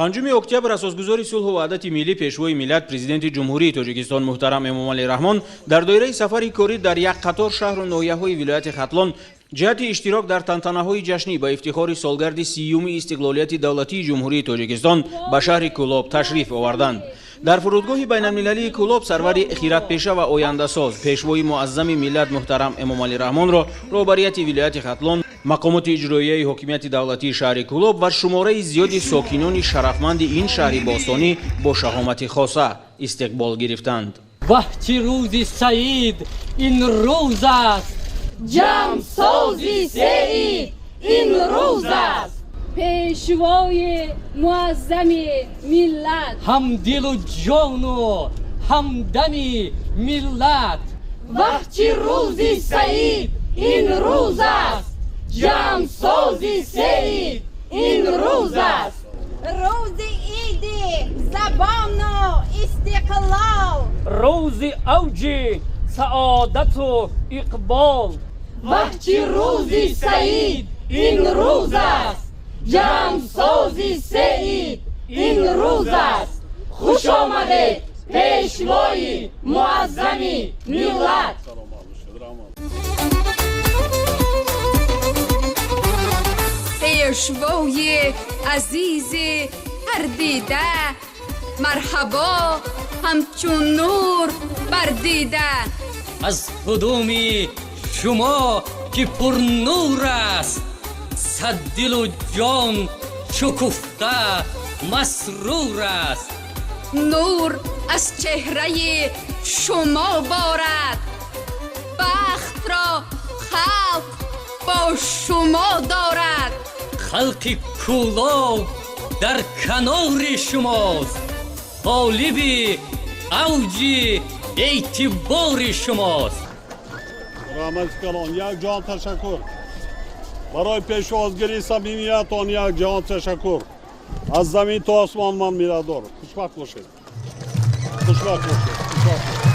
5 октябр асосгузори сулҳу ваҳдати миллӣ пешвои миллат президенти ҷумҳурии тоҷикистон муҳтарам Эмомалӣ Раҳмон дар доираи сафари корӣ дар як қатор шаҳру ноҳияҳои вилояти Хатлон ҷиҳати иштирок дар тантанаҳои ҷашнӣ ба ифтихори солгарди 30-юми истиқлолияти давлатии ҷумҳурии Тоҷикистон ба шаҳри Кӯлоб ташриф оварданд. дар фурудгоҳи байналмилалии Кӯлоб сарвари хиратпеша ва ояндасоз пешвои муаззами миллат муҳтарам Эмомалӣ Раҳмонро роҳбарияти вилояти Хатлон, мақомоти иҷроияи ҳокимияти давлатии шаҳри Кӯлоб ва шумораи зиёди сокинони шарафманди ин шаҳри бостонӣ бо шаҳомати хоса истиқбол гирифтанд. вақти рӯзи Саид ин рӯз аст, ҷамъсози Сеид ин рӯз аст, пешвои муаззами миллат, ҳамдилу ҷону ҳамдами миллат. вақти рӯзи Саид ин рӯз аст, ҷамъсози Сеид ин рӯз аст, рӯзи иди забону истиқлол, рӯзи авҷи саодату иқбол. вақти рӯзи Саид ин рӯз аст, ҷамъсози Сеид ин рӯз аст. хуш омадед пешвои муаззами миллат. пешвои азизи ҳардида, марҳабо ҳамчун нур бардида. аз қудуми шумо ки пурнур аст, саддилу ҷон шукуфта масрур аст. нур аз чеҳраи шумо борад, бахтро халқ бо шумо дорад. халқи Кӯлоб дар канори шумост, ғолиби авҷи эътибори шумост. رحمت کلان یک جان تشکر برای پیشوازگیری صمیمیتان، یک جان تشکر از زمین تا آسمان. من میردار خوشبخت باشید، خوشبخت باشید، خوشبخت باشید،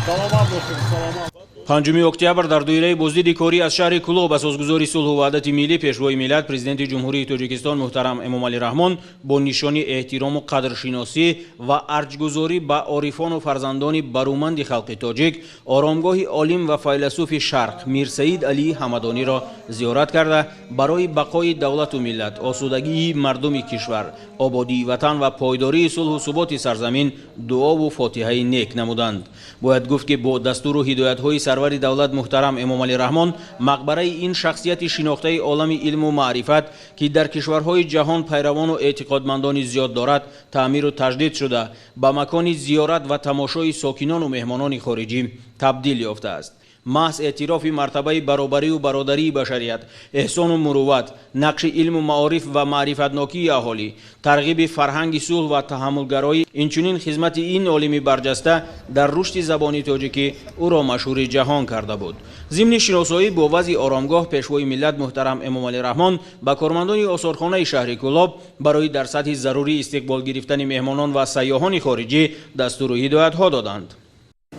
سلامت باشید، سلامت. 5 октябр дар доираи боздиди корӣ аз шаҳри Кӯлоб асосгузори сулҳу ваҳдати миллӣ пешвои миллат президенти ҷумҳурии Тоҷикистон муҳтарам Эмомалӣ Раҳмон бо нишони эҳтирому қадршиносӣ ва арҷгузорӣ ба орифону фарзандони барӯманди халқи тоҷик оромгоҳи олим ва файласуфи Шарқ Мирсаид Алии Ҳамадониро зиёрат карда барои бақои давлату миллат, осудагии мардуми кишвар, ободии ватан ва пойдории сулҳу суботи сарзамин дуову фотиҳаи нек намуданд. бояд гуфт ки бо дастуру ҳидоятҳои сарвари давлат муҳтарам Эмомалӣ Раҳмон мақбараи ин шахсияти шинохтаи олами илму маърифат ки дар кишварҳои ҷаҳон пайравону эътиқодмандони зиёд дорад таъмиру таҷдид шуда ба макони зиёрат ва тамошои сокинону меҳмонони хориҷӣ табдил ёфтааст. محض اعتراف مرتبه برابری و برادری بشریت، احسان و مروت، نقش علم و معارف و معرفتناکی اهالی، ترغیب فرهنگ صلح و تحملگرایی، اینچنین خدمت این عالم برجسته در رشد زبانی تاجیکی او را مشهور جهان کرده بود. ضمن شناسایی با وضع آرامگاه پیشوای ملت محترم امامعلی رحمان با کارمندان آثارخانه شهر کولاب برای در سطح ضروری استقبال گرفتن مهمانان و سیاحان خارجی دستور و هدایت‌ها دادند.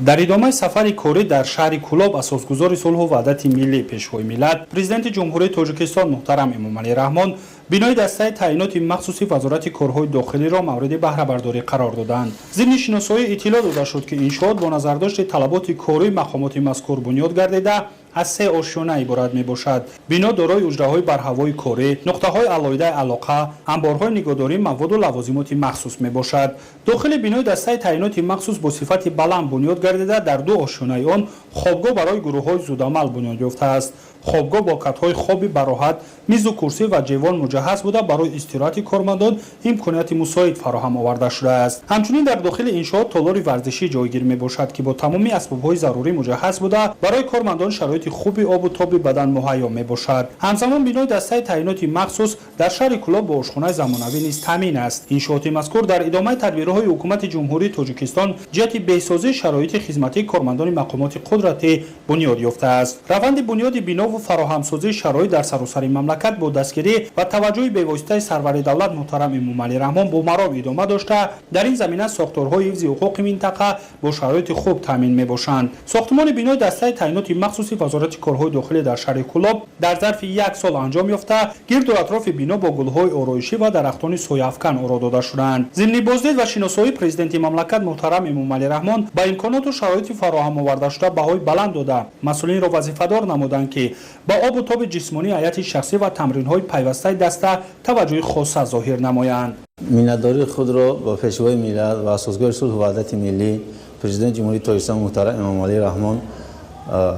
дар идомаи сафари корӣ дар шаҳри Кӯлоб асосгузори сулҳу ваҳдати миллӣ пешвои миллат президенти ҷумҳурии Тоҷикистон муҳтарам Эмомалӣ Раҳмон бинои дастаи таъиноти махсуси вазорати корҳои дохилиро мавриди баҳрабардорӣ қарор доданд. зимни шиносоӣ иттилоъ дода шуд ки иншоот бо назардошти талаботи кории мақомоти мазкур бунёд гардида аз 3 ошёна иборат мебошад. бино дорои уҷраҳои барҳавои корӣ, нуқтаҳои алоҳидаи алоқа, амборҳои нигоҳдории маводу лавозимоти махсус мебошад. дохили бинои дастаи таъиноти махсус бо сифати баланд бунёд гардида дар 2 ошёнаи он хобгоҳ барои гурӯҳҳои зудамал бунёд ёфтааст. хобгоҳ бо катҳои хоби бароҳат, мизу курсӣ ва ҷевон муҷаҳҳаз буда барои истироҳати кормандон имконияти мусоид фароҳам оварда шудааст. ҳамчунин дар дохили иншоот толори варзишӣ ҷойгир мебошад ки бо тамоми асбобҳои зарурӣ муҷаҳҳаз буда барои кормандон шароити хуби обу тоби бадан муҳайё мебошад. ҳамзамон бинои дастаи таъиноти махсус дар шаҳри Кӯлоб бо ошхонаи замонавӣ низ таъмин аст. иншооти мазкур дар идомаи тадбирҳои ҳукумати ҷумҳурии Тоҷикистон ҷиҳати беҳсозии шароити хизматии кормандони мақомоти қудратӣ бунёд ёфтааст. раванди бунёди бино و فراهمسازی شرایط در سراسر مملکت با دستگیری و توجه به واسطه سرور دولت محترم امامعلی رحمان با مرام ادامه داشته در این زمینه ساختارهای حفظ حقوق منطقه با شرایط خوب تامین میباشند. ساختمان بینای دسته تعینات مخصوصی وزارت کارهای داخلی در شهر کلاب در ظرف یک سال انجام یافته گرد و اطراف بنا با گلهای آرایشی و درختان سایه‌افکن آرا داده شدند. ضمن بازدید و شناسایی پرزیدنت مملکت محترم امامعلی رحمان با امکانات و شرایط فراهم آورده شده بهای بلند داده مسئولین را وظیفه‌دار نمودند که با آب و تاب جسمانی حیات شخصی و تمرین‌های پیوسته دسته توجه خاصه ظاهر نمایند. میnnatdori خود را با پیشوای ملت و اساسگار صلح و وحدت ملی پرزیدنت جمهوری تاجیکستان محترم امامعلی رحمان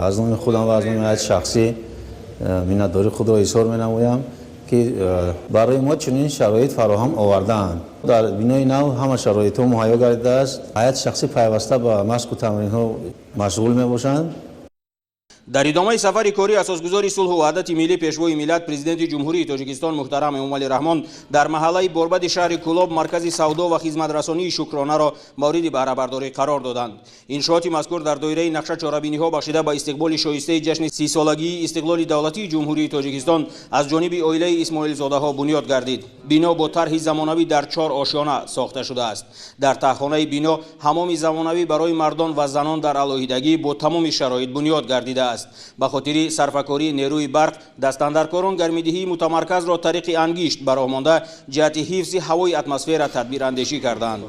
از نام خودم و از نام هیئت شخصی میnnatdori خود را اظهار می‌نمایم که برای ما چنین شرایط فراهم آوردند. در بینای نو همه شرایط ها مهیا گردیده است. هیئت شخصی پیوسته به مشق و تمرین ها مشغول میباشند. در ادامه سفر کاری اساسگزاری صلح و وحدت ملی پیشوای ملت پرزیدنت جمهوری تاجیکستان محترم امامعلی رحمان در محله بربد شهر کلاب مرکز سودا و خدمترسانی شکرانه را مورد بهره برداری قرار دادند. انشاءات مذکور در دایره نقشه چهاربینی ها بخشیده به استقبال شایسته جشن 30 سالگی استقلال دولتی جمهوری تاجیکستان از جانب عائله اسماعیل زاده ها بنیاد گردید. بنا با طرح زمانوی در 4 آشیانه ساخته شده است. در تهخانه بنا حمام زمانوی برای مردان و زنان در علاهیدگی با تمام شرایط بنیاد گردیده است. به خاطر صرفه‌کاری نیروی برق دستاندرکاران گرمیدهی متمرکز را طریق انگشت برآمانده جهت حفظ هوای اتمسفر تدبیر اندیشی کردند.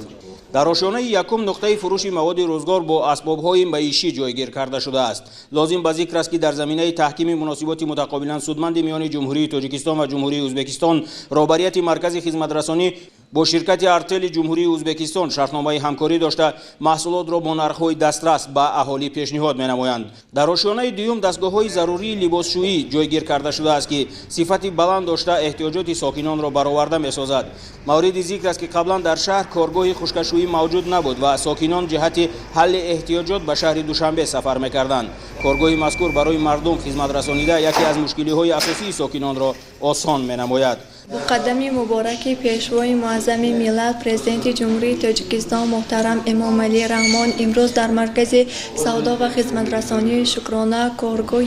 در آشیانه یکم نقطه فروش مواد روزگار با اسباب‌های معیشی جایگیر کرده شده است. لازم به ذکر است که در زمینه تحکیم مناسبات متقابلا سودمند میان جمهوری تاجیکستان و جمهوری ازبکستان رهبریت مرکز خدمترسانی با شرکت ارتل جمهوری ازبکستان شرطنامه همکاری داشته محصولات را با نرخ‌های دسترس به اهالی پیشنهاد می‌نمایند. در آشیانه دوم دستگاه‌های ضروری لباسشویی جایگیر کرده شده است که صفت بلند داشته احتیاجات ساکنان را برآورده می‌سازد. مورد ذکر است که قبلا در شهر کارگاه خشکشویی موجود نبود و ساکنان جهت حل احتیاجات به شهر دوشنبه سفر می‌کردند. کارگاه مذکور برای مردم خدمت رسانیده یکی از مشکل‌های اساسی ساکنان را آسان می‌نماید. مقدم مبارک پیشوای معظم ملت پرزیدنت جمهوری تاجیکستان محترم امامعلی رحمان امروز در مرکز سودا و خدمترسانی شکرانه کارگاه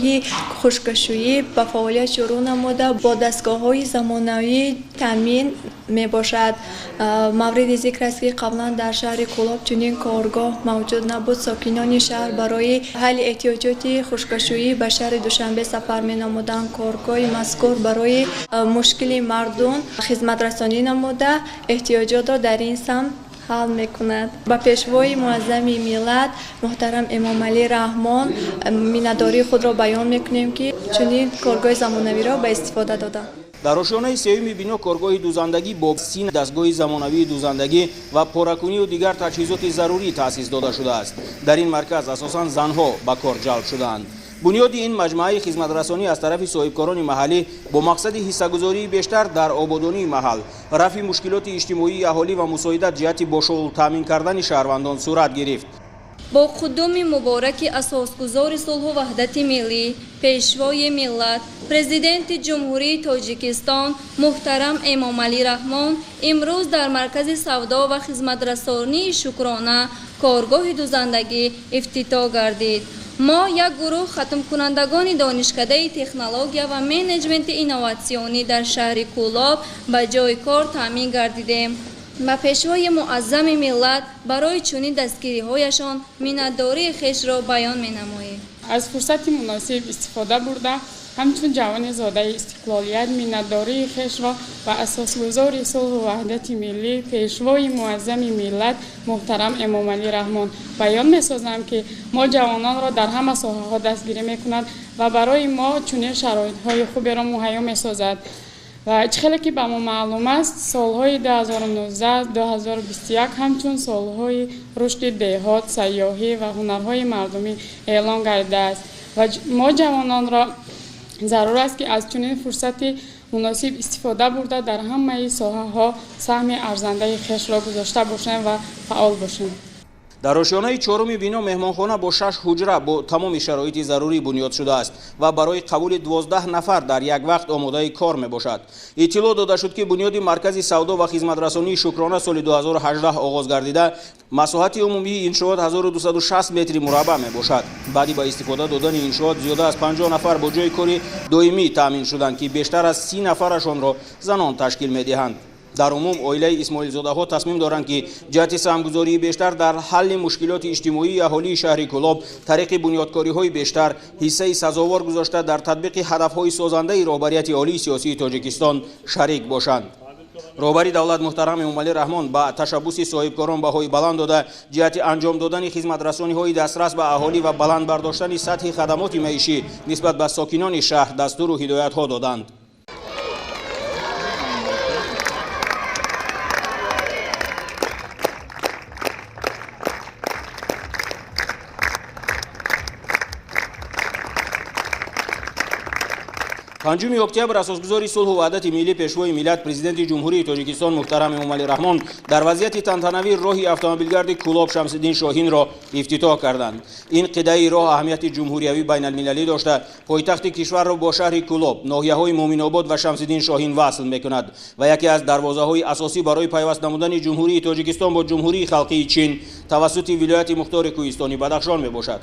خشکشویی به فعالیت شروع نموده با دستگاه‌های زمانوی تامین میباشد. مورد ذکر است که قبلا در شهر کلاب چنین کارگاه موجود نبود. ساکنان شهر برای حل احتیاجات خشکشویی به شهر دوشنبه سفر مینمودند. کارگاه مذکور برای مشکل مردم خدمت رسانی نموده احتیاجات را در این سمت حل میکند. با پیشوای معظم ملت محترم امامعلی رحمان میnnatdori خود را بیان میکنیم که چنین کارگاه زمانوی را به استفاده داده. در آشیانه سوم بنا کارگاه دوزندگی با 30 دستگاه زمانوی دوزندگی و پارکنی و دیگر تجهیزات ضروری تأسیس داده شده است. در این مرکز اساساً زنها به کار جلب شدند. بنیاد این مجموعه خدمترسانی از طرف صاحبکاران محلی با مقصد حصه‌گذاری بیشتر در آبادانی محل، رفع مشکلات اجتماعی اهالی و مساعدت جهت باشعور تامین کردن شهروندان صورت گرفت. با قدوم مبارک اساسگزار صلح و وحدت ملی پیشوای ملت پرزیدنت جمهوری تاجیکستان محترم امامعلی رحمان امروز در مرکز سودا و خدمترسانی شکرانه کارگاه دوزندگی افتتاح گردید. ما یک گروه ختم کنندگان دانشکده تکنولوژیا و منیجمنت اینوواسیونی در شهر کولاب به جای کار تامین گردیدیم. با پیشوای معظم ملت برای چنین دستگیری‌هایشان میnnatdori خویش را بیان می‌نماییم. از فرصت مناسب استفاده برده همچون جوان زاده استقلالیت میnnatdori خویش را و اساسگزار صلح و وحدت ملی پیشوای معظم ملت محترم امامعلی رحمان بیان می‌سازم که ما جوانان را در همه ساحه‌ها دستگیری می‌کند و برای ما چنین شرایط‌های خوبی را مهیا می‌سازد. و چخیلی که به ما معلوم است سالهای 2019 2021 همچون سالهای رشد دهات، سیاحی و هنرهای مردمی اعلان گردیده است و ما جوانان را ضرور است که از چنین فرصت مناسب استفاده برده در همه ساحه‌ها سهم ارزنده خویش را گذاشته باشند و فعال باشند. дар ошёнаи чоруми бино меҳмонхона бо 6 ҳуҷра бо тамоми шароити зарурӣ бунёд шудааст ва барои қабули 12 нафар дар як вақт омодаи кор мебошад. иттилоъ дода шуд ки бунёди маркази савдо ва хизматрасонии Шукрона соли 2018 оғоз гардида масоҳати умумии иншоот 1260 метри мураббаъ мебошад. баъди ба истифода додани иншоот зиёда аз 50 нафар бо ҷои кори доимӣ таъмин шуданд ки бештар аз 30 нафарашонро занон ташкил медиҳанд. дар умум оилаи исмоилзодаҳо тасмим доранд ки ҷиҳати саҳмгузории бештар дар ҳалли мушкилоти иҷтимоии аҳолии шаҳри Кӯлоб тариқи бунёдкориҳои бештар ҳиссаи сазовор гузошта дар татбиқи ҳадафҳои созандаи роҳбарияти олии сиёсии Тоҷикистон шарик бошанд. роҳбари давлат муҳтарам Эмомалӣ Раҳмон ба ташаббуси соҳибкорон баҳои баланд дода ҷиҳати анҷом додани хизматрасониҳои дастрас ба аҳолӣ ва баланд бардоштани сатҳи хадамоти маишӣ нисбат ба сокинони шаҳр дастуру ҳидоятҳо доданд. پنجم اکتبر اساسگذاری صلح و وحدت ملی پیشوای ملت پرزیدنت جمهوری تاجیکستان محترم امامعلی رحمان در وضعیت تنتنوی راه اتومبیلگرد کولاب شمس‌الدین شاهین را افتتاح کردند. این قطعه راه اهمیت جمهوریوی بین المللی داشته پایتخت کشور را با شهر کولاب، ناحیه‌های مومن‌آباد و شمس‌الدین شاهین وصل می‌کند و یکی از دروازه‌های اساسی برای پیوست نمودن جمهوری تاجیکستان با جمهوری خلقی چین توسط ولایت مختار کوهستانی بدخشان میباشد.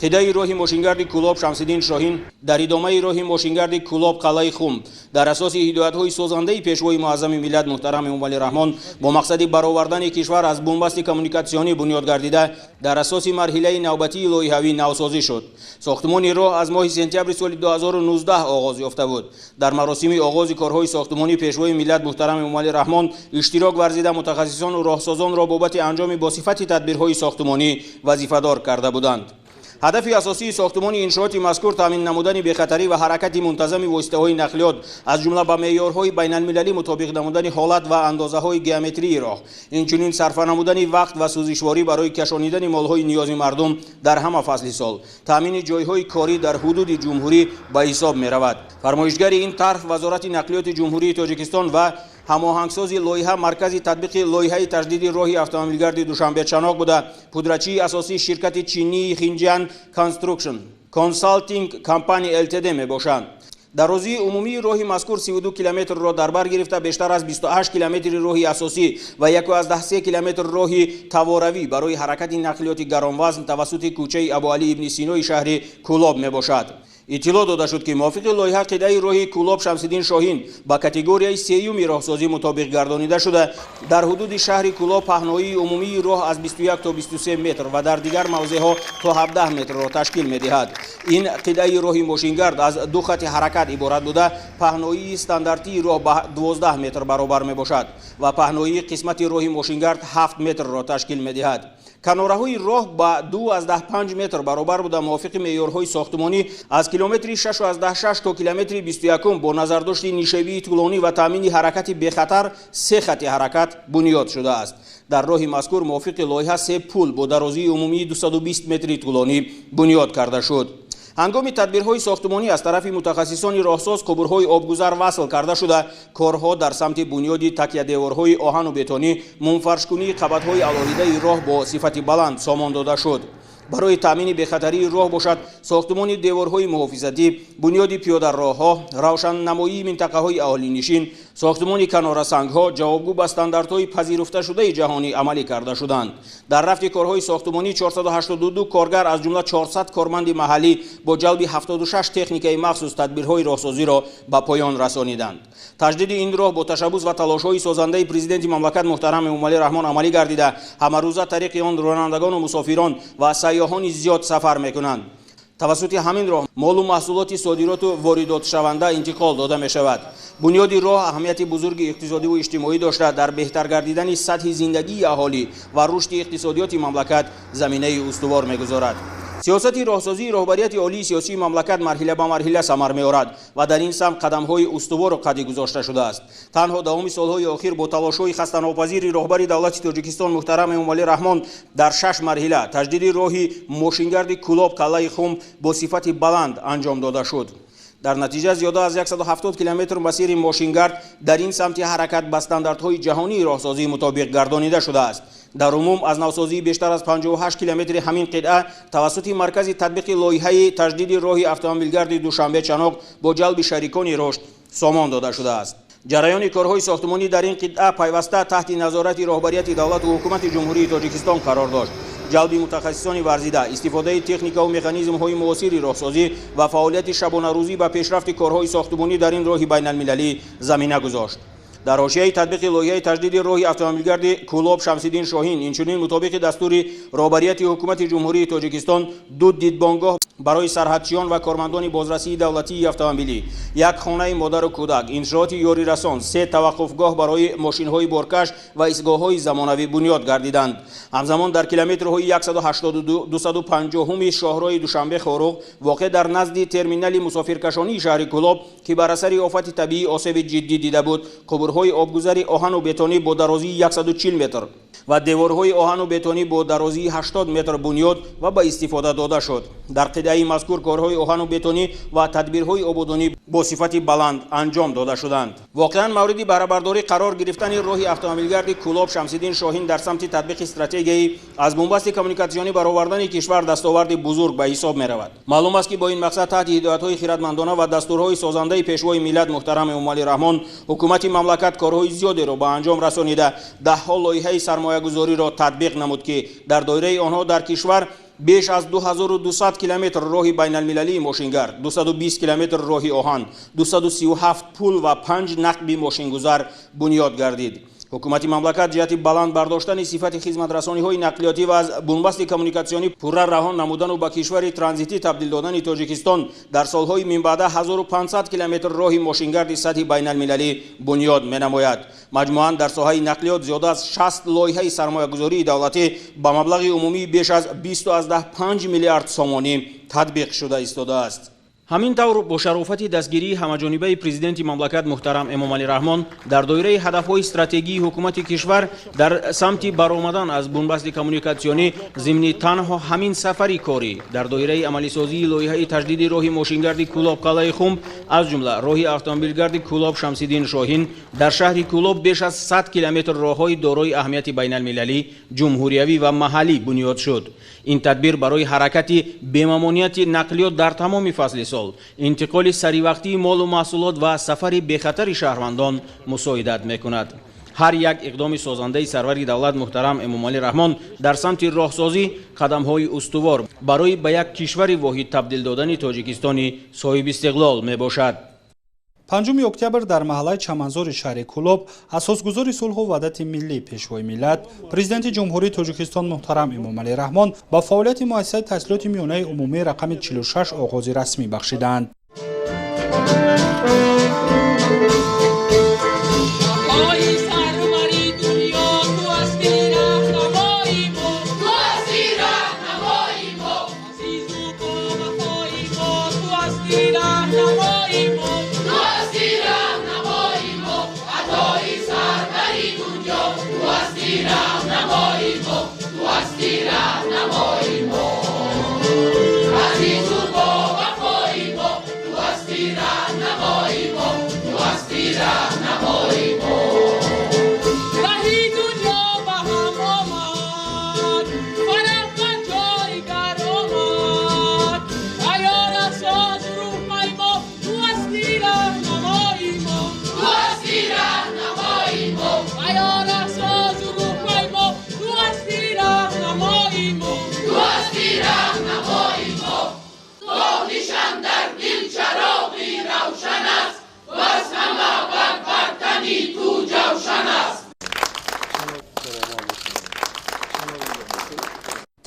قطعه راه ماشینگرد کولاب شمس‌الدین شاهین در ادامه راه ماشینگرد کولاب قلعه خم در اساس هدایت‌های سازنده پیشوای معظم ملت محترم امامعلی رحمان با مقصد برآوردن کشور از بنبست کمیونیکاسیونی بنیاد گردیده در اساس مرحله نوبتی لایحه‌ای نوسازی شد. ساختمان راه از ماه سپتامبر سال 2019 آغاز یافته بود. در مراسم آغاز کارهای ساختمانی پیشوای ملت محترم امامعلی رحمان اشتراک ورزیده متخصصان و راهسازان را بابت انجام با صفت تدبیرهای ساختمانی وظیفه‌دار کرده بودند. هدف اساسی ساختمان انشاءات مذکور تامین نمودن بی‌خطری و حرکت منتظم واسطه‌های نقلیات از جمله با معیارهای بین‌المللی مطابق نمودن حالت و اندازه‌های گیومتری راه، اینچنین صرف نمودن وقت و سوزشواری برای کشانیدن مال‌های نیاز مردم در همه فصل سال، تامین جای‌های کاری در حدود جمهوری به حساب می‌رود. فرمایشگر این طرح وزارت نقلیات جمهوری تاجیکستان و هماهنگسازی لایحه مرکزی تطبیق لایحه تجدید راه اتومبیلگرد دوشنبه چناق بوده. پودرچی اساسی شرکت چینی خینجیان کانستراکشن کنسالتینگ کمپانی LTD میباشند. درازی عمومی راه مذکور 32 کیلومتر را در بر گرفته بیشتر از 28 کیلومتر راه اساسی و 1.13 کیلومتر راه تواروی برای حرکت نقلیات گرانوزن توسط کوچه ابوعلی ابن سینای شهر کولاب میباشد. اطلاع داده شد که موافق لایحه قطعه راه کولاب شمس‌الدین شاهین با کاتگوری سیوم راهسازی مطابق گردانیده شده. در حدود شهر کولاب پهنایی عمومی راه از 21 تا 23 متر و در دیگر موضع‌ها تا 17 متر را تشکیل می‌دهد. این قطعه راه ماشینگرد از دو خط حرکت عبارت بوده. پهنایی استانداردی راه به 12 متر برابر میباشد و پهنایی قسمت راه ماشینگرد 7 متر را تشکیل می‌دهد. کناره‌های راه با 2.5 متر برابر بوده. موافق معیارهای ساختمانی از کیلومتر 6.6 تا کیلومتر 21 با نظرداشت نیشه‌ای طولانی و تامین حرکت بخطر 3 خط حرکت بنیاد شده است. در راه مذکور موافق لایحه 3 پل با درازی عمومی 220 متری طولانی بنیاد کرده شد. هنگام تدبیرهای ساختمانی از طرف متخصصان راهساز قبورهای آبگذر وصل کرده شده. کارها در سمت بنیادی تکیه دیوارهای آهن و بتونی، منفرش‌کنی قبط‌های علاهیده راه با صفت بلند سامان داده شد. برای تامین بخطری راه باشد ساختمان دیوارهای محافظتی، بنیاد پیاده راهها، روشن نمایی منطقه‌های اهالی نشین، ساختمان کنار سنگ‌ها جوابگو به استانداردهای پذیرفته شده جهانی عملی کرده شدند. در رفت کارهای ساختمانی 482 کارگر از جمله 400 کارمند محلی با جلب 76 تکنیک مخصوص تدبیرهای راهسازی را به پایان رسانیدند. تجدید این راه با تشبث و تلاش‌های سازنده پرزیدنت مملکت محترم امامعلی رحمان عملی گردیده. همه روزه طریق آن رانندگان و مسافران و سیاحان زیاد سفر میکنند. توسط همین راه مال و محصولات صادرات و واردات شونده انتقال داده می شود. بنیاد راه اهمیت بزرگ اقتصادی و اجتماعی داشته در بهتر گردیدن سطح زندگی اهالی و رشد اقتصادیات مملکت زمینه استوار میگذارد. سیاست راهسازی رهبریت عالی سیاسی مملکت مرحله به مرحله ثمر می‌آورد و در این سمت قدم‌های استوار و قطعی گذاشته شده است. تنها دوام سال‌های اخیر با تلاش‌های خسته‌ناپذیر رهبر دولت تاجیکستان محترم امامعلی رحمان در 6 مرحله تجدید راه ماشینگرد کولاب قلعه خم با صفت بلند انجام داده شد. در نتیجه زیاده از 170 کیلومتر مسیر ماشینگرد در این سمت حرکت به استانداردهای جهانی راهسازی مطابق گردانیده شده است. дар умум аз навсозии бештар аз 58 километри ҳамин қитъа тавассути маркази татбиқи лоиҳаи таҷдиди роҳи автомобилгарди душанбе чаноқ бо ҷалби шарикони рушд сомон дода шудааст. ҷараёни корҳои сохтмонӣ дар ин қитъа пайваста таҳти назорати роҳбарияти давлату ҳукумати ҷумҳурии тоҷикистон қарор дошт. ҷалби мутахассисони варзида, истифодаи техникаву механизмҳои муосири роҳсозӣ ва фаъолияти шабонарӯзӣ ба пешрафти корҳои сохтмонӣ дар ин роҳи байналмилалӣ замина гузошт. дар ҳошияи татбиқи лоиҳаи таҷдиди роҳи автомобилгарди Кӯлоб Шамсиддин Шоҳин инчунин мутобиқи дастури роҳбарияти ҳукумати ҷумҳурии Тоҷикистон ду дидбонгоҳ барои сарҳадчиён ва кормандони бозрасии давлатии автомобилӣ, як хонаи модару кӯдак, иншооти ёрирасон, 3 таваққуфгоҳ барои мошинҳои боркаш ва истгоҳҳои замонавӣ бунёд гардиданд. ҳамзамон дар километрҳои 182-250 шоҳрои Душанбе Хоруғ воқеъ дар назди терминали мусофиркашонии шаҳри Кӯлоб ки бар асари офати табиӣ осеби ҷиддӣ дида буд, қубурҳои обгузари оҳану бетонӣ бо дарозии 140 метр ва деворҳои оҳану бетонӣ бо дарозии 80 метр бунёд ва ба истифода дода шуд. дар қитъаи мазкур корҳои оҳану бетонӣ ва тадбирҳои ободонӣ бо сифати баланд анҷом дода шуданд. воқеан мавриди баҳрабардорӣ қарор гирифтани роҳи автомобилгарди Кӯлоб Шамсиддин Шоҳин дар самти татбиқи стратегияи аз бумбасти коммуникатсионӣ баровардани кишвар дастоварди бузург ба ҳисоб меравад. маълум аст ки бо ин мақсад таҳти ҳидоятҳои хиратмандона ва дастурҳои созандаи пешвои миллат муҳтарам Эмомалӣ Раҳмон ҳукумати мамлакат корҳои зиёдеро ба анҷом расонида даҳҳо лоиҳаи сармоягузориро татбиқ намуд ки дар доираи онҳо дар кишвар беш аз 2200 километр роҳи байналмилалии мошингар, 220 километр роҳи оҳан, 237 пул ва 5 нақби мошингузар бунёд гардид. ҳукумати мамлакат ҷиҳати баланд бардоштани сифати хизматрасониҳои нақлиётӣ ва аз бунбасти коммуникатсионӣ пурра раҳон намудану ба кишвари транзитӣ табдил додани Тоҷикистон дар солҳои минбаъда 1500 километр роҳи мошингарди сатҳи байналмилалӣ бунёд менамояд. маҷмуан дар соҳаи нақлиёт зиёда аз 60 лоиҳаи сармоягузории давлатӣ ба маблағи умумии беш аз 20.5 миллиард сомонӣ татбиқ шуда истодааст. ҳамин тавр бо шарофати дастгирии ҳамаҷонибаи президенти мамлакат муҳтарам Эмомалӣ Раҳмон дар доираи ҳадафҳои стратегии ҳукумати кишвар дар самти баромадан аз бунбасти коммуникатсионӣ зимни танҳо ҳамин сафари корӣ дар доираи амалисозии лоиҳаи таҷдиди роҳи мошингарди Кӯлоб Қалаи Хумб аз ҷумла роҳи автомобилгарди Кӯлоб Шамсиддин Шоҳин дар шаҳри Кӯлоб беш аз 100 километр роҳҳои дорои аҳамияти байналмилалӣ, ҷумҳуриявӣ ва маҳаллӣ бунёд шуд. ин тадбир барои ҳаракати бемамонияти нақлиёт дар тамоми фасли сол, интиқоли саривақтии молу маҳсулот ва сафари бехатари шаҳрвандон мусоидат мекунад. ҳар як иқдоми созандаи сарвари давлат муҳтарам Эмомалӣ Раҳмон дар самти роҳсозӣ қадамҳои устувор барои ба як кишвари воҳид табдил додани Тоҷикистони соҳибистиқлол мебошад. 5 октябр дар маҳаллаи Чаманзори шаҳри Кӯлоб асосгузори сулҳу ваҳдати миллӣ пешвои миллат президенти ҷумҳурии Тоҷикистон муҳтарам Эмомалӣ Раҳмон ба фаъолияти муассисаи таҳсилоти миёнаи умумии рақами 46 оғози расмӣ бахшиданд.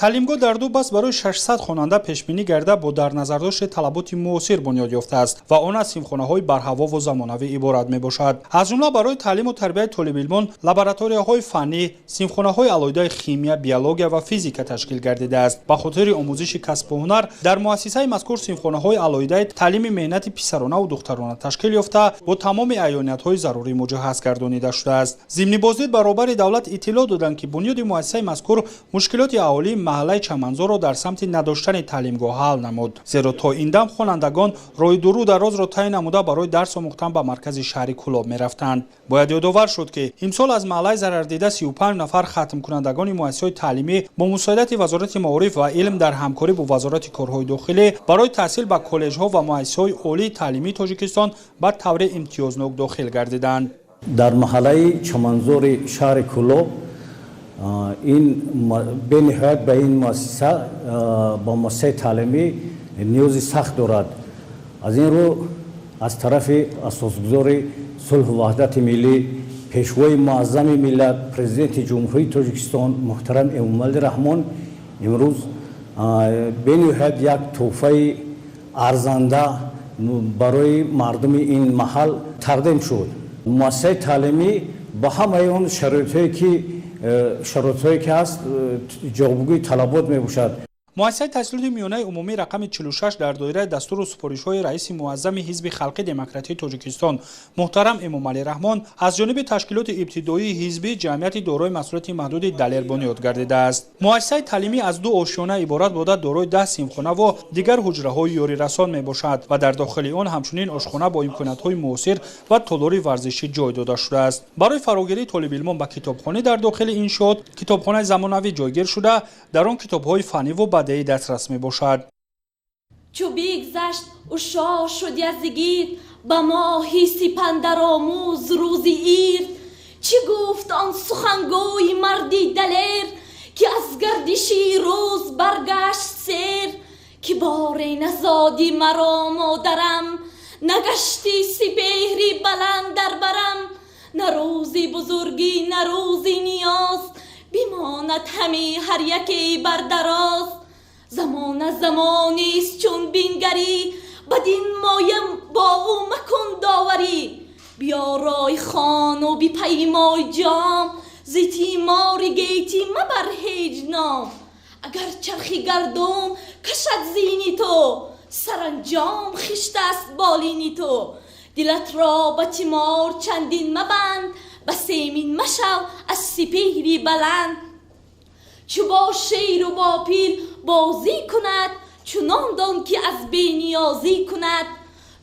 таълимгоҳ дар ду бас барои 600 хонанда пешбинӣ гарда бо дар назардошти талаботи муосир бунёд ёфтааст ва он аз симхонаҳои барҳавову замонавӣ иборат мебошад. аз ҷумла барои таълиму тарбияи толибилмон лабораторияҳои фаннӣ, симхонаҳои алоҳидаи химия, биология ва физика ташкил гардидааст. ба хотири омӯзиши касбу ҳунар дар муассисаи мазкур симхонаҳои алоҳидаи таълими меҳнати писаронаву духтарона ташкил ёфта бо тамоми аёниятҳои зарурӣ муҷаҳҳаз гардонида шудааст. зимни боздид баробари давлат иттилоъ доданд ки бунёди муассисаи мазкур мушкилоти аҳолӣ محله چمنزار را در سمت نداشتن تعلیمگاه حل نمود. زیرا تا این دم خوانندگان راه دور و دراز را طی نموده برای درس آموختن به مرکز شهر کلوب می‌رفتند. باید یادآور شد که امسال از محله ضرر دیده 35 نفر ختم کنندگان مؤسسات تعلیمی با مساعدت وزارت معارف و علم در همکاری با وزارت کارهای داخلی برای تحصیل به کالج‌ها و مؤسسات عالی تعلیمی تاجیکستان به طور امتیازناک داخل گردیدند. در محله چمنزار شهر کلوب این به نهایت به این مؤسسه با مؤسسه تعلیمی نیازی سخت دارد. از این رو از طرف اساسگزار صلح و وحدت ملی پیشوای معظم ملت پرزیدنت جمهوری تاجیکستان محترم امامعلی رحمان امروز به نهایت یک تحفه ارزنده برای مردم این محل تقدیم شد. مؤسسه تعلیمی با همه اون شرایطی که هست جوابگوی طلبات می باشد. مؤسسه تحصیلات میانه عمومی رقم 46 در دایره دستور و سپارش‌های رئیس معظم حزب خلقی دموکراتی تاجیکستان محترم امامعلی رحمان از جانب تشکیلات ابتدایی حزبی جمعیت دارای مسئولیت محدود دلیر بنیاد گردیده است. مؤسسه تعلیمی از 2 آشیانه عبارت بوده دارای 10 صنفخانه و دیگر حجره‌های یاری رسان میباشد و در داخل آن همچنین آشخانه با امکانات‌های معاصر و تالار ورزشی جای داده شده است. برای فراگیری طالب علمان به کتابخانه در داخل این شد کتابخانه زمانوی جایگیر شده در آن کتاب‌های فنی و بدیهی دسترس می باشد. چو بگذشت و شاه شد یزدگیر به ماهی سپندرآموز روزی ایر چی گفت آن سخنگوی مردی دلیر که از گردشی روز برگشت سیر که باری نزادی مرا مادرم نگشتی سپهری بلند در برم نه روزی بزرگی نه روزی نیاز بماند همی هر یکی بر دراز زمانی است چون بینگری بدین مایم با او مکن داوری بیا رای خان و بی پیمای جام زی تیمار گیتی مبر هیچ نام اگر چرخی گردون کشد زینی تو سرانجام خشت است بالینی تو دلت را به تیمار چندین مبند به سیمین مشو از سپهری بلند چو با شیر و با پیل بازی کند چنان دان که از بینیازی کند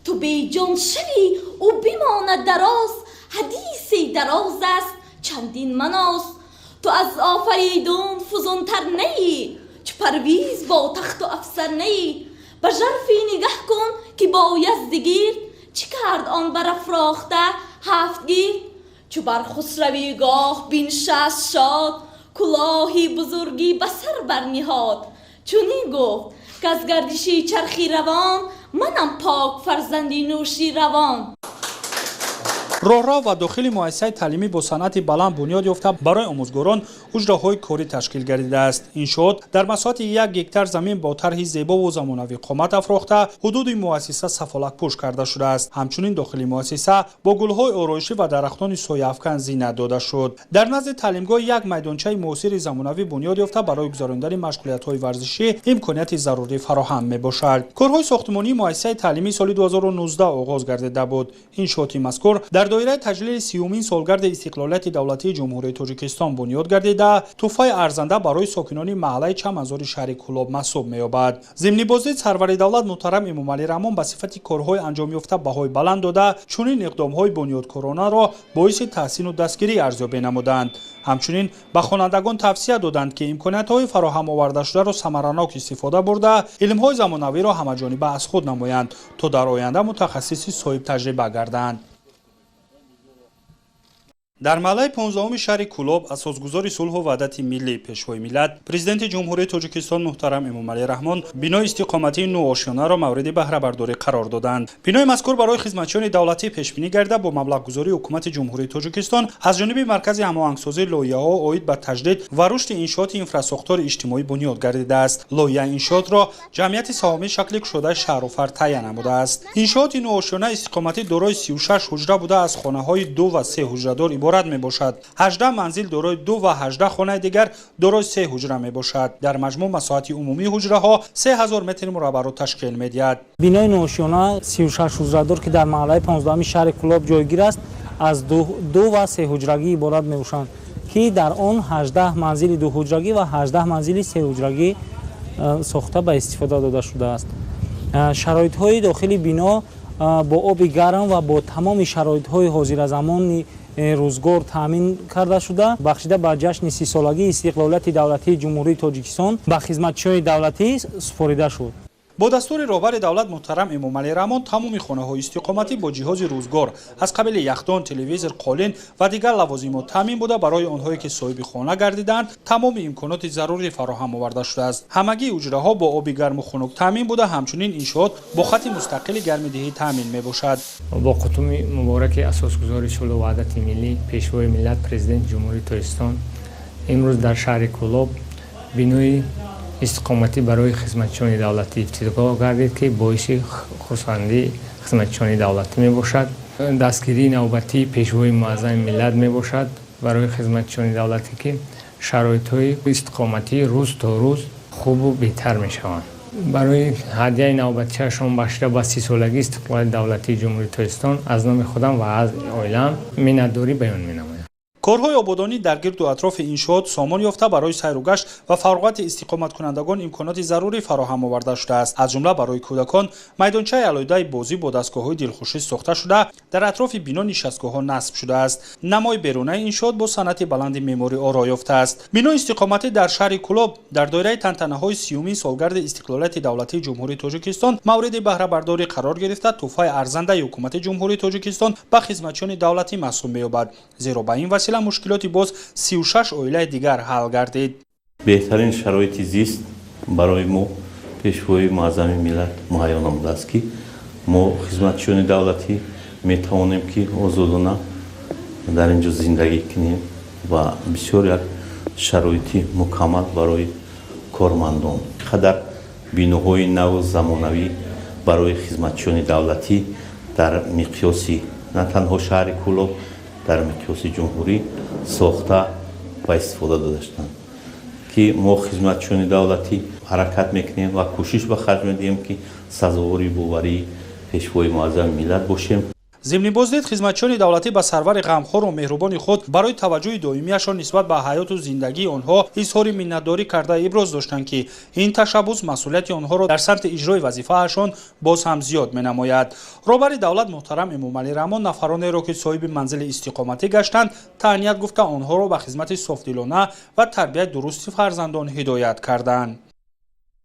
تو بی جان شوی او بماند دراز حدیثی دراز است چندین مناس تو از آفریدون فزونتر نیی چو پرویز با تخت و افسر نیی به ژرفی نگه کن که با یزدگیر چی کرد آن برافراخته هفتگیر چو بر خسروی گاه بنشست شاد کلاهی بزرگی به سر برنهاد چنین گفت که از گردشی چرخی روان منم پاک فرزندی نوشی روان. راهرو و داخل مؤسسه تعلیمی با صنعت بلند بنیاد یافته برای آموزگاران حجره‌های کاری تشکیل گردیده است. این شد در مساحت 1 هکتار زمین با طرح زیبا و زمانوی قامت افراخته حدود مؤسسه سفالک پوش کرده شده است. همچنین داخل مؤسسه با گل‌های آرایشی و درختان سایه‌افکن زینت داده شد. در نزد تعلیمگاه یک میدانچه معاصر زمانوی بنیاد یافته برای گذراندن مشغولیت‌های ورزشی امکانات ضروری فراهم می‌باشد. کارهای ساختمانی مؤسسه تعلیمی سال 2019 آغاز گردیده بود. این شاتی مذکور در دایره تجلیل 30مین سالگرد استقلالیت دولتی جمهوری تاجیکستان بنیاد گردیده تحفه ارزنده برای ساکنان محله چمنزار شهر کلوب محسوب می‌یابد. ضمن بازدید سرور دولت محترم امامعلی رحمان به صفت کارهای انجام یافته بهای بلند داده چنین اقدام‌های بنیادکارانه را باعث تحسین و دستگیری ارزیابی نمودند. همچنین به خوانندگان توصیه دادند که امکانات‌های فراهم آورده شده را ثمرناک استفاده برده علم‌های زمانوی را همه‌جانبه از خود نمایند تا در آینده متخصصی صاحب تجربه گردند. در محله 15 شهر کلوب اساسگزار صلح و وحدت ملی پیشوای ملت پرزیدنت جمهوری تاجیکستان محترم امامعلی رحمان بنای استقامتی نو آشیانه را مورد بهره برداری قرار دادند. بنای مذکور برای خدمتچیان دولتی پیش بینی گرفته با مبلغ گذاری حکومت جمهوری تاجیکستان از جانب مرکز هماهنگسازی لایحه‌ها عاید به تجدید و رشد انشاءات انفراستراکچور اجتماعی بنیاد گردیده است. لایحه انشاءات را جمعیت سهامی شکل شده شهر و فرد تعیین نموده است. انشاءات نو آشیانه استقامتی دارای 36 حجره بوده از خانه‌های 2 و 3 حجره‌دار عبارت میباشد. 18 منزل دارای 2 و 18 خانه دیگر دارای 3 حجره میباشد. در مجموع مساحت عمومی حجره ها 3000 متر مربع را تشکیل میدهد. بنای نوآشیانه 36 حجره‌دار که در محله 15 شهر کلوب جایگیر است از 2 و 3 حجرگی عبارت میباشند ки дар он 18 манзили дуҳуҷрагӣ ва 18 манзили сеҳуҷрагӣ сохта ба истифода дода шудааст. шароитҳои дохили бино бо оби гарм ва бо тамоми шароитҳои ҳозиразамони рӯзгор таъмин карда шуда бахшида ба ҷашни 30-солагии истиқлолияти давлатии ҷумҳурии Тоҷикистон ба хизматчиёни давлатӣ супорида шуд. бо дастури роҳбари давлат муҳтарам Эмомалӣ Раҳмон тамоми хонаҳои истиқоматӣ бо ҷиҳози рӯзгор аз қабили яхдон, телевизор, қолин ва дигар лавозимот таъмин буда барои онҳое ки соҳиби хона гардиданд тамоми имконоти зарурӣ фароҳам оварда шудааст. ҳамагии уҷраҳо бо оби гарму хунук таъмин буда ҳамчунин иншоот бо хати мустақили гармидиҳӣ таъмин мебошад. бо қутуми мубораки асосгузори сулҳу ваҳдати миллӣ пешвои миллат президенти ҷумҳурии Тоҷикистон имрӯз дар шаҳри Кӯлоб бинои истиқоматӣ барои хизматчиёни давлатӣ ифтитоҳ гардид ки боиси хурсандии хизматчиёни давлатӣ мебошад. дастгирии навбатии пешвои муаззами миллат мебошад барои хизматчиёни давлатӣ ки шароитҳои истиқоматӣ рӯз то рӯз хубу беҳтар мешаванд. барои ҳадияи навбатиашон бахшида ба 30-солагии истиқлолияти давлатии ҷумҳурии Тоҷикистон аз номи худам ва аз оилаам миннатдорӣ баён менамоям. корҳои ободонӣ дар гирду атрофи иншоот сомон ёфта барои сайру гашт ва фароғати истиқоматкунандагон имконоти зарурӣ фароҳам оварда шудааст. аз ҷумла барои кӯдакон майдончаи алоҳидаи бозӣ бо дастгоҳҳои дилхушӣ сохта шуда дар атрофи бино нишастгоҳҳо насб шудааст. намои берунаи иншоот бо санъати баланди меъморӣ оро ёфтааст. бинои истиқоматӣ дар шаҳри Кӯлоб дар доираи тантанаҳои 30-умин солгарди истиқлолияти давлатии ҷумҳурии Тоҷикистон мавриди баҳрабардорӣ қарор гирифта тӯҳфаи арзандаи ҳукумати ҷумҳурии Тоҷикистон ба хизматчиёни давлатӣ маҳсуб меёбад. зеро ба ин васила мушкилоти боз 36 оилаи дигар ҳал гардид. беҳтарин шароити зист барои мо пешвои муаззами миллат муҳайё намудааст ки мо хизматчиёни давлатӣ метавонем ки озодона дар ин ҷо зиндагӣ кунем ва бисёр як шароити мукаммал барои кормандон қадар биноҳои наву замонавӣ барои хизматчиёни давлатӣ дар миқёси на танҳо шаҳри Кӯлоб дар миқёси ҷумҳурӣ сохта ва истифода дода шуданд ки мо хизматчиёни давлатӣ ҳаракат мекунем ва кӯшиш ба харҷ медиҳем ки сазовори боварии пешвои муаззами миллат бошем. зимни боздид хизматчиёни давлатӣ ба сарвари ғамхору меҳрубони худ барои таваҷҷӯҳи доимиашон нисбат ба ҳаёту зиндагии онҳо изҳори миннатдорӣ карда иброз доштанд ки ин ташаббус масъулияти онҳоро дар самти иҷрои вазифаашон боз ҳам зиёд менамояд. роҳбари давлат муҳтарам Эмомалӣ Раҳмон нафаронеро ки соҳиби манзили истиқоматӣ гаштанд таҳният гуфта онҳоро ба хизмати софдилона ва тарбияи дурусти фарзандон ҳидоят карданд.